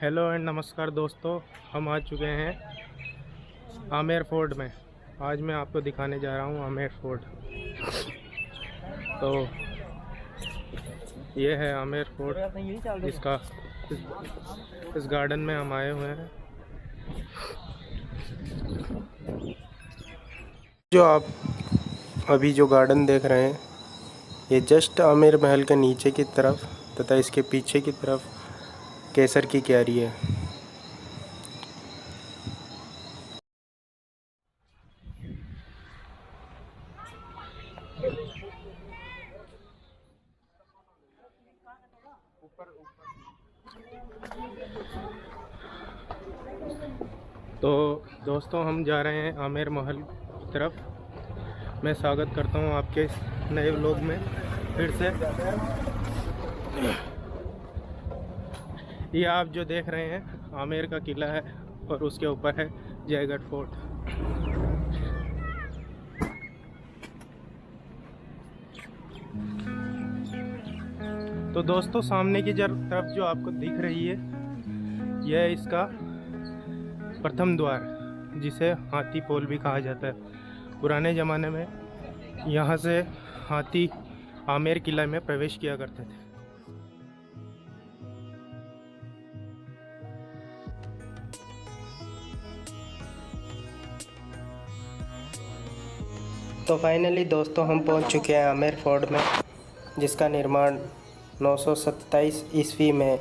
Hello and नमस्कार दोस्तों। हम आ चुके हैं आमेर फोर्ट में। आज मैं आपको दिखाने जा रहा हूँ आमेर फोर्ट। तो ये है आमेर फोर्ट। इसका इस गार्डन में हम आए हुए हैं। जो आप अभी जो गार्डन देख रहे हैं, ये जस्ट आमेर महल के नीचे की तरफ तथा इसके पीछे की तरफ केसर की क्यारी है। तो दोस्तों, हम जा रहे हैं आमेर महल की तरफ। मैं स्वागत करता हूं आपके इस नए व्लॉग में फिर से। ये आप जो देख रहे हैं आमेर का किला है और उसके ऊपर है जयगढ़ फोर्ट। तो दोस्तों, सामने की तरफ जो आपको दिख रही है, यह है इसका प्रथम द्वार, जिसे हाथी पोल भी कहा जाता है। पुराने ज़माने में यहाँ से हाथी आमेर किला में प्रवेश किया करते थे। तो फाइनली दोस्तों, हम पहुँच चुके हैं आमेर फोर्ट में, जिसका निर्माण 927 ईस्वी में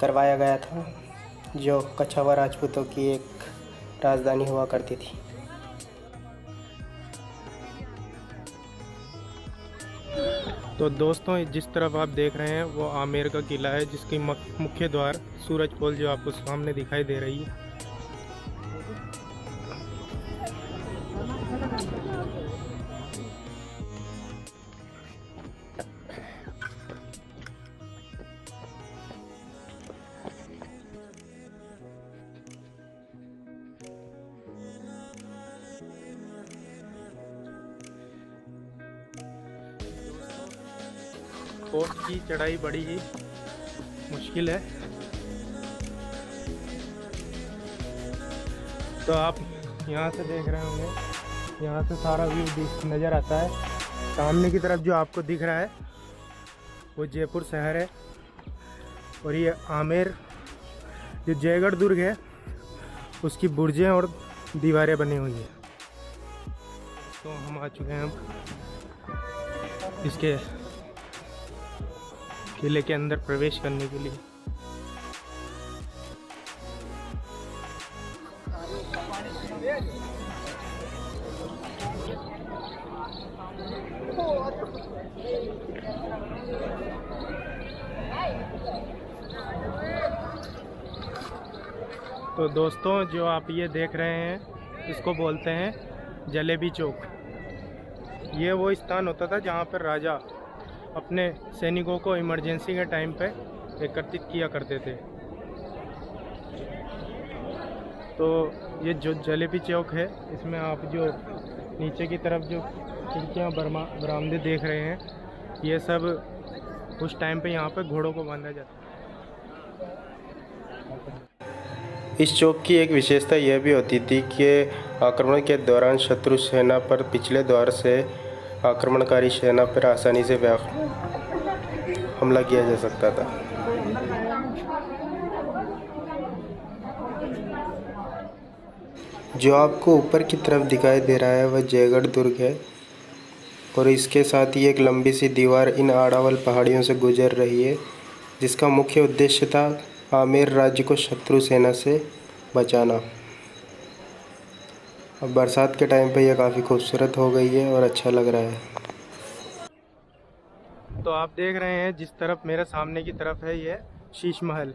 करवाया गया था, जो कछावा राजपूतों की एक राजधानी हुआ करती थी। तो दोस्तों, जिस तरफ आप देख रहे हैं वो आमेर का किला है, जिसकी मुख्य द्वार सूरज पोल जो आपको सामने दिखाई दे रही है। फोर्ट की चढ़ाई बड़ी ही मुश्किल है। तो आप यहाँ से देख रहे होंगे, यहाँ से सारा व्यू नज़र आता है। सामने की तरफ जो आपको दिख रहा है वो जयपुर शहर है, और ये आमेर जो जयगढ़ दुर्ग है उसकी बुर्जें और दीवारें बनी हुई है। तो हम आ चुके हैं अब इसके किले के अंदर प्रवेश करने के लिए। तो दोस्तों, जो आप ये देख रहे हैं इसको बोलते हैं जलेबी चौक। ये वो स्थान होता था जहाँ पर राजा अपने सैनिकों को इमरजेंसी के टाइम पे एकत्रित किया करते थे। तो ये जो जलेबी चौक है, इसमें आप जो नीचे की तरफ जो खिड़कियाँ बरामदे देख रहे हैं, ये सब उस टाइम पे यहाँ पे घोड़ों को बांधा जाता है। इस चौक की एक विशेषता यह भी होती थी कि आक्रमण के दौरान शत्रु सेना पर पिछले द्वार से आक्रमणकारी सेना पर आसानी से हमला किया जा सकता था। जो आपको ऊपर की तरफ दिखाई दे रहा है वह जयगढ़ दुर्ग है, और इसके साथ ही एक लंबी सी दीवार इन आड़ावल पहाड़ियों से गुजर रही है, जिसका मुख्य उद्देश्य था आमेर राज्य को शत्रु सेना से बचाना। अब बरसात के टाइम पे यह काफ़ी खूबसूरत हो गई है और अच्छा लग रहा है। तो आप देख रहे हैं जिस तरफ मेरे सामने की तरफ है, ये शीश महल।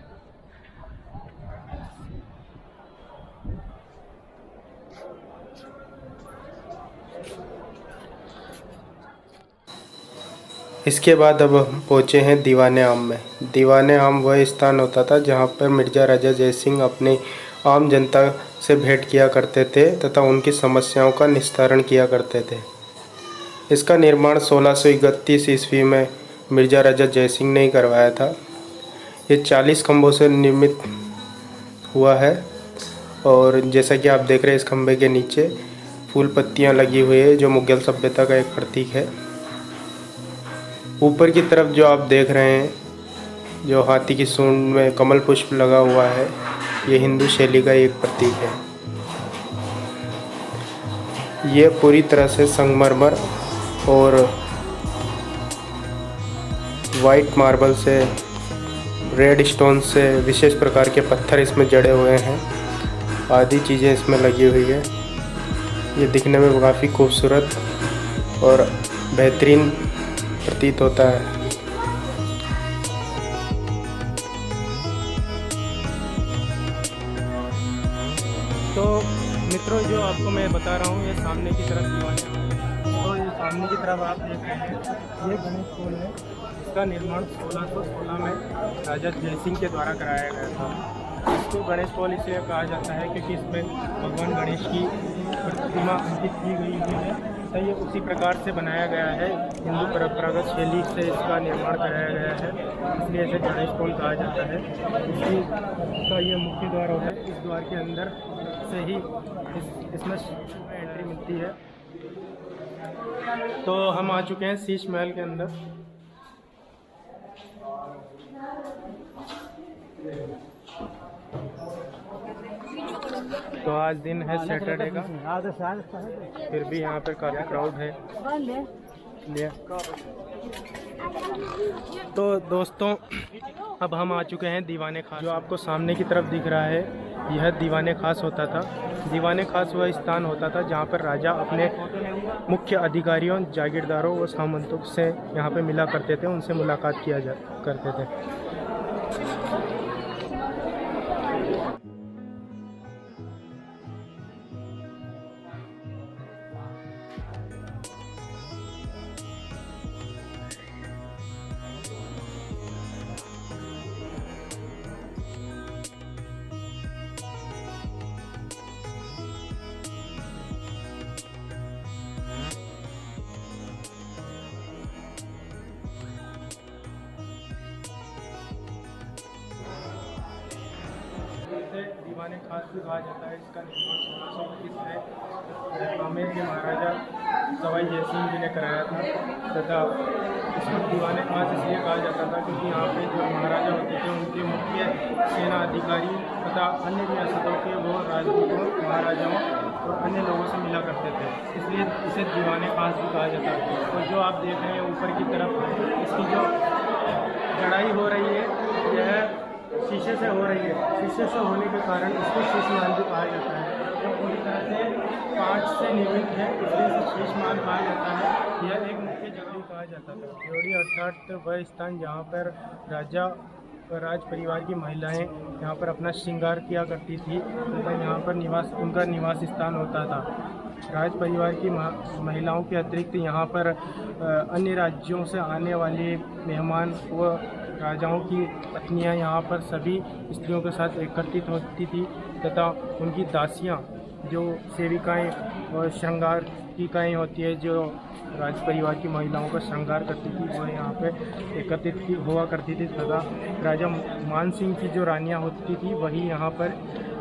इसके बाद अब हम पहुँचे हैं दीवाने आम में। दीवाने आम वह स्थान होता था जहाँ पर मिर्ज़ा राजा जयसिंह अपने आम जनता से भेंट किया करते थे तथा उनकी समस्याओं का निस्तारण किया करते थे। इसका निर्माण 1631 ईस्वी में मिर्ज़ा राजा जयसिंह ने ही करवाया था। ये 40 खंभों से निर्मित हुआ है और जैसा कि आप देख रहे हैं इस खंभे के नीचे फूल पत्तियां लगी हुई है जो मुगल सभ्यता का एक प्रतीक है। ऊपर की तरफ जो आप देख रहे हैं जो हाथी की सूंड में कमल पुष्प लगा हुआ है, ये हिंदू शैली का एक प्रतीक है। ये पूरी तरह से संगमरमर और वाइट मार्बल से, रेड स्टोन से, विशेष प्रकार के पत्थर इसमें जड़े हुए हैं, आदि चीज़ें इसमें लगी हुई है। ये दिखने में काफ़ी खूबसूरत और बेहतरीन प्रतीत होता है। तो मित्रों, जो आपको मैं बता रहा हूँ, ये सामने की तरफ दीवाने, तो ये सामने की तरफ आप देख रहे हैं, ये गणेश पोल है। इसका निर्माण 1616 में राजा जयसिंह के द्वारा कराया गया था। इसको गणेश पोल इसलिए कहा जाता है क्योंकि इसमें भगवान गणेश की प्रतिमा अंकित की गई हुई है। तो ये उसी प्रकार से बनाया गया है, हिंदू परंपरागत शैली से इसका निर्माण कराया गया है, इसलिए इसे गणेश पोल कहा जाता है। इसका ये मुख्य द्वार होता है, इस द्वार के अंदर से ही इसमें एंट्री मिलती है। तो हम आ चुके हैं शीश महल के अंदर। तो आज दिन है सैटरडे का, फिर भी यहाँ पर काफ़ी क्राउड है। तो दोस्तों, अब हम आ चुके हैं दीवाने खास। जो आपको सामने की तरफ दिख रहा है, यह दीवाने खास होता था। दीवाने खास वह स्थान होता था जहाँ पर राजा अपने मुख्य अधिकारियों, जागीरदारों और सामंतों से यहाँ पे मिला करते थे, उनसे मुलाकात किया करते थे। दीवाने खास भी कहा जाता है। इसका निर्माण 1621 में आमेर के महाराजा सवाई जयसिंह जी ने कराया था तथा इसको दीवाने खास इसलिए कहा जाता था क्योंकि यहाँ पे जो महाराजा होते थे उनके मुख्य सेना अधिकारी तथा अन्य रियासतों के वो राजपूतों, महाराजाओं और अन्य लोगों से मिला करते थे, इसलिए इसे दीवाने खास भी कहा जाता है। और जो आप देख रहे हैं ऊपर की तरफ, इसकी जो चढ़ाई हो रही है यह शीशे से हो रही है। शीशे से होने के कारण इसको शीश महल भी कहा जाता है। तो पूरी तरह से कांच से निर्मित है, इसलिए इसे शीश महल कहा जाता है। यह एक मुख्य जगह कहा जाता था। ड्योढ़ी अर्थात वह स्थान जहाँ पर राजा राज परिवार की महिलाएं यहाँ पर अपना श्रृंगार किया करती थी तथा यहाँ पर उनका निवास स्थान होता था। राज परिवार की महिलाओं के अतिरिक्त यहाँ पर अन्य राज्यों से आने वाले मेहमान व राजाओं की पत्नियां यहाँ पर सभी स्त्रियों के साथ एकत्रित होती थी तथा उनकी दासियाँ, जो सेविकाएं और श्रृंगार की काएँ होती है, जो राज परिवार की महिलाओं का श्रृंगार करती थी, वह यहाँ पे एकत्रित हुआ करती थी तथा राजा मान सिंह की जो रानियाँ होती थी वही यहाँ पर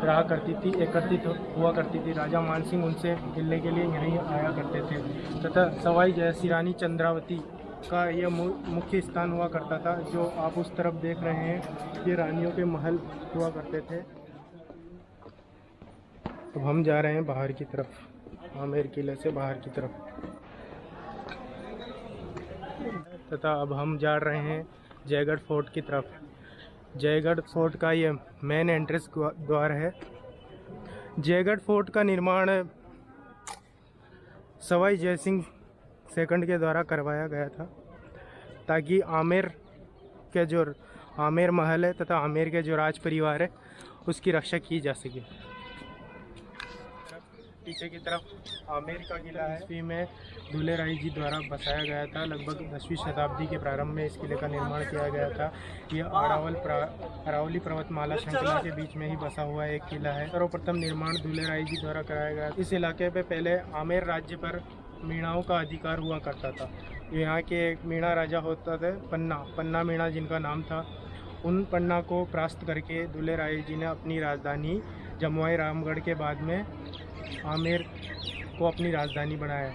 रहा करती थी, एकत्रित हुआ करती थी। राजा मान सिंह उनसे मिलने के लिए यहीं आया करते थे तथा सवाई जयसी रानी चंद्रावती का यह मुख्य स्थान हुआ करता था। जो आप उस तरफ देख रहे हैं, ये रानियों के महल हुआ करते थे। अब हम जा रहे हैं बाहर की तरफ, आमेर किले से बाहर की तरफ, तथा अब हम जा रहे हैं जयगढ़ फोर्ट की तरफ। जयगढ़ फोर्ट का ये मेन एंट्रेंस द्वार है। जयगढ़ फोर्ट का निर्माण सवाई जयसिंह सेकंड के द्वारा करवाया गया था ताकि आमेर के जो आमेर महल है तथा आमेर के जो राज परिवार है उसकी रक्षा की जा सके। पीछे की तरफ आमेर का किला है। ईस्वी में दुल्हे राय जी द्वारा बसाया गया था। लगभग 10वीं शताब्दी के प्रारंभ में इस किले का निर्माण किया गया था। यह अरावली पर्वतमाला श्रृंखला के बीच में ही बसा हुआ एक किला है। सर्वप्रथम निर्माण दुल्हे राय जी द्वारा कराया गया। इस इलाके पे पहले आमेर राज्य पर मीणाओं का अधिकार हुआ करता था। यहाँ के एक मीणा राजा होता थे, पन्ना मीणा जिनका नाम था, उन पन्ना को परास्त करके दुल्हे राय जी ने अपनी राजधानी जमुई रामगढ़ के बाद में आमेर को अपनी राजधानी बनाया।